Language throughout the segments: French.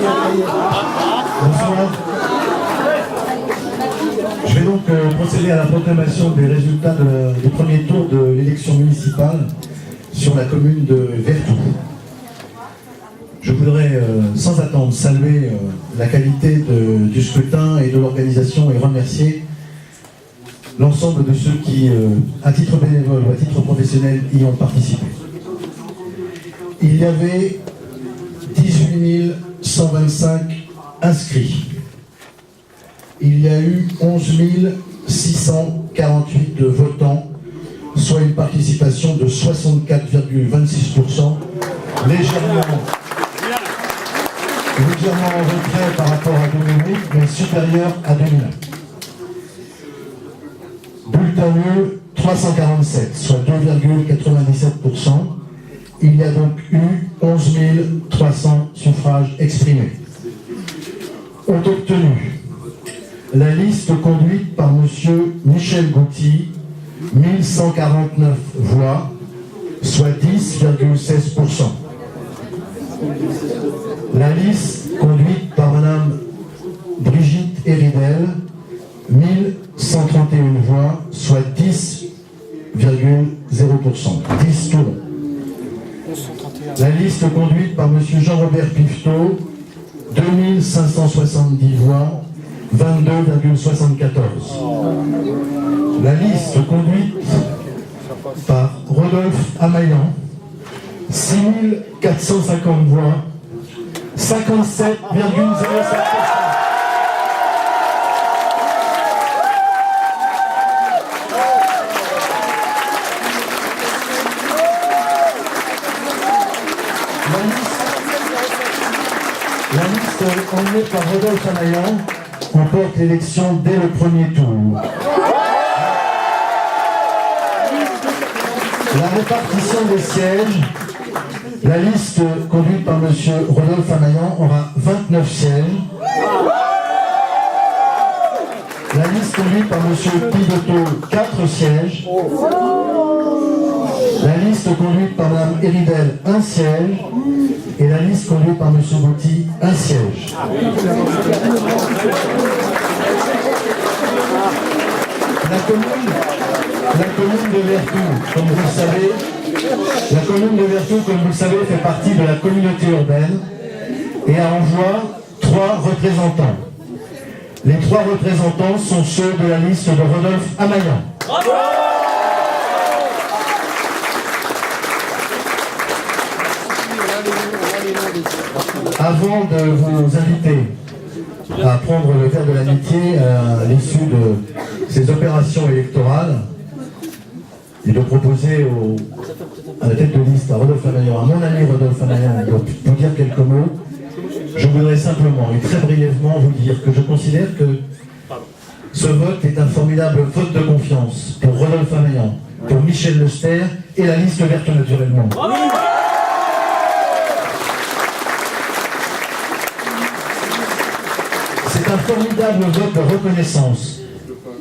Bonsoir. Je vais donc procéder à la proclamation des résultats du premier tour de l'élection municipale sur la commune de Vertou. Je voudrais sans attendre saluer la qualité du scrutin et de l'organisation et remercier l'ensemble de ceux qui, à titre bénévole ou à titre professionnel, y ont participé. Il y avait 18 125 inscrits. Il y a eu 11 648 votants, soit une participation de 64,26%, légèrement en retrait par rapport à 2008, mais supérieur à 2001. Bulletin nul 347, soit 2,97%. Il y a donc eu 11 300 suffrages exprimés. Ont obtenu la liste conduite par M. Michel Gouty, 1149 voix, soit 10,16%. La liste conduite par Mme Brigitte Héridel, 1131 voix, soit 10,0%. 10 tout rond. La liste conduite par M. Jean-Robert Pifteau, 2570 voix, 22,74. La liste conduite par Rodolphe Amaillan, 6450 voix, 57,07%. La liste emmenée par Rodolphe Amaillan remporte l'élection dès le premier tour. La répartition des sièges, la liste conduite par M. Rodolphe Amaillan aura 29 sièges. La liste conduite par M. Pivotot, 4 sièges. La liste conduite par Mme Héridel, 1 siège. Et la liste conduite par M. Gouty, 1 siège. La commune de Vertou, comme vous le savez, fait partie de la communauté urbaine et envoie 3 représentants. Les 3 représentants sont ceux de la liste de Rodolphe Amaillan. Avant de vous inviter à prendre le verre de l'amitié à l'issue de ces opérations électorales et de proposer à la tête de liste à Rodolphe Amaillan, à mon ami Rodolphe Amaillan, de vous dire quelques mots, je voudrais simplement et très brièvement vous dire que je considère que ce vote est un formidable vote de confiance pour Rodolphe Amaillan, pour Michel Lester et la liste verte naturellement. C'est un formidable vote de reconnaissance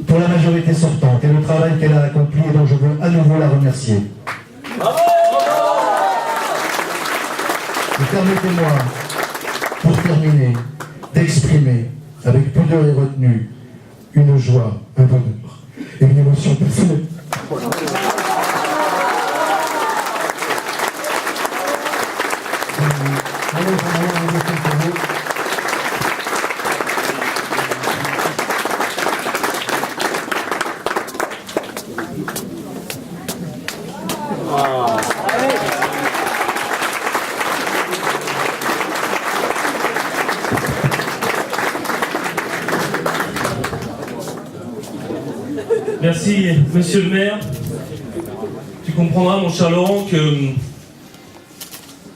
pour la majorité sortante et le travail qu'elle a accompli et dont je veux à nouveau la remercier. Et permettez-moi, pour terminer, d'exprimer avec pudeur et retenue une joie, un bonheur et une émotion personnelle. Merci, monsieur le maire. Tu comprendras, mon cher Laurent, que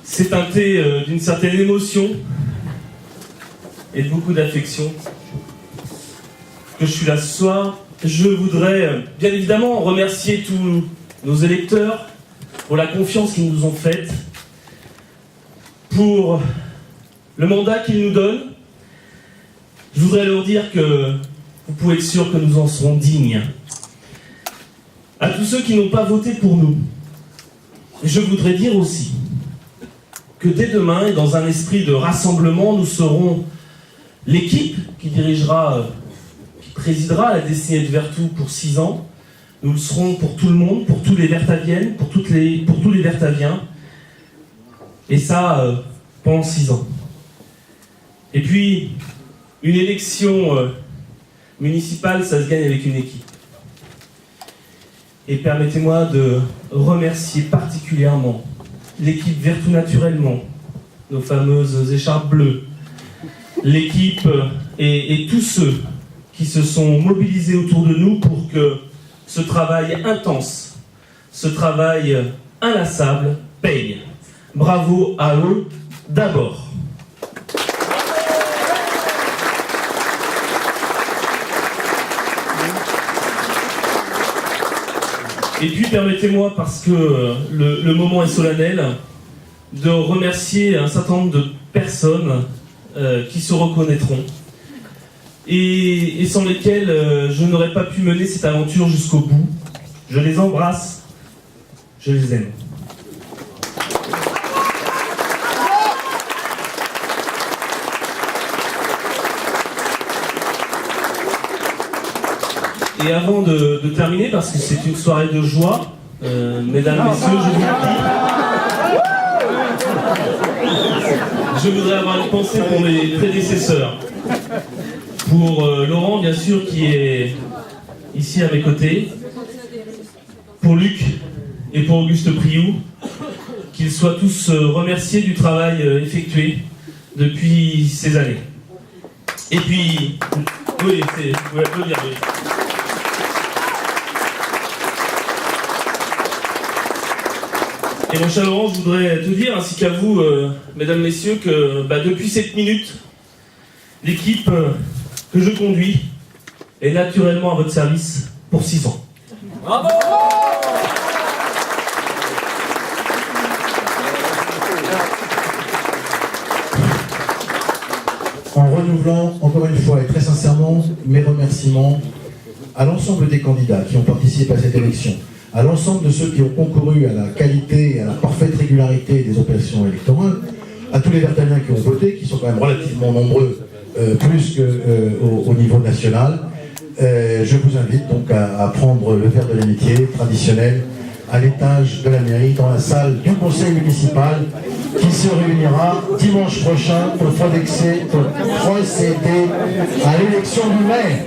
c'est teinté d'une certaine émotion et de beaucoup d'affection que je suis là ce soir. Je voudrais bien évidemment remercier tous nos électeurs pour la confiance qu'ils nous ont faite, pour le mandat qu'ils nous donnent. Je voudrais leur dire que vous pouvez être sûr que nous en serons dignes. À tous ceux qui n'ont pas voté pour nous, je voudrais dire aussi que dès demain, et dans un esprit de rassemblement, nous serons l'équipe qui présidera la destinée de Vertou pour 6 ans. Nous le serons pour tout le monde, pour tous les Vertaviennes, pour tous les Vertaviens. Et ça, pendant 6 ans. Et puis, une élection municipale, ça se gagne avec une équipe. Et permettez-moi de remercier particulièrement l'équipe Vertou Naturellement, nos fameuses écharpes bleues, l'équipe et tous ceux qui se sont mobilisés autour de nous pour que ce travail intense, ce travail inlassable paye. Bravo à eux d'abord. Et puis permettez-moi, parce que le moment est solennel, de remercier un certain nombre de personnes qui se reconnaîtront et sans lesquelles je n'aurais pas pu mener cette aventure jusqu'au bout. Je les embrasse, je les aime. Et avant de terminer, parce que c'est une soirée de joie, mesdames, messieurs, je vous le dis, je voudrais avoir une pensée pour mes prédécesseurs. Pour Laurent, bien sûr, qui est ici à mes côtés. Pour Luc et pour Auguste Priou, qu'ils soient tous remerciés du travail effectué depuis ces années. Et puis, oui, vous pouvez applaudir, oui. Et mon cher Laurent, je voudrais te dire, ainsi qu'à vous, mesdames, messieurs, que depuis 7 minutes, l'équipe que je conduis est naturellement à votre service pour 6 ans. Bravo! En renouvelant encore une fois et très sincèrement mes remerciements à l'ensemble des candidats qui ont participé à cette élection, à l'ensemble de ceux qui ont concouru à la qualité et à la parfaite régularité des opérations électorales, à tous les Vertaviens qui ont voté, qui sont quand même relativement nombreux, plus qu'au niveau national. Je vous invite donc à prendre le verre de l'amitié traditionnel à l'étage de la mairie, dans la salle du conseil municipal, qui se réunira dimanche prochain pour procéder à l'élection du maire.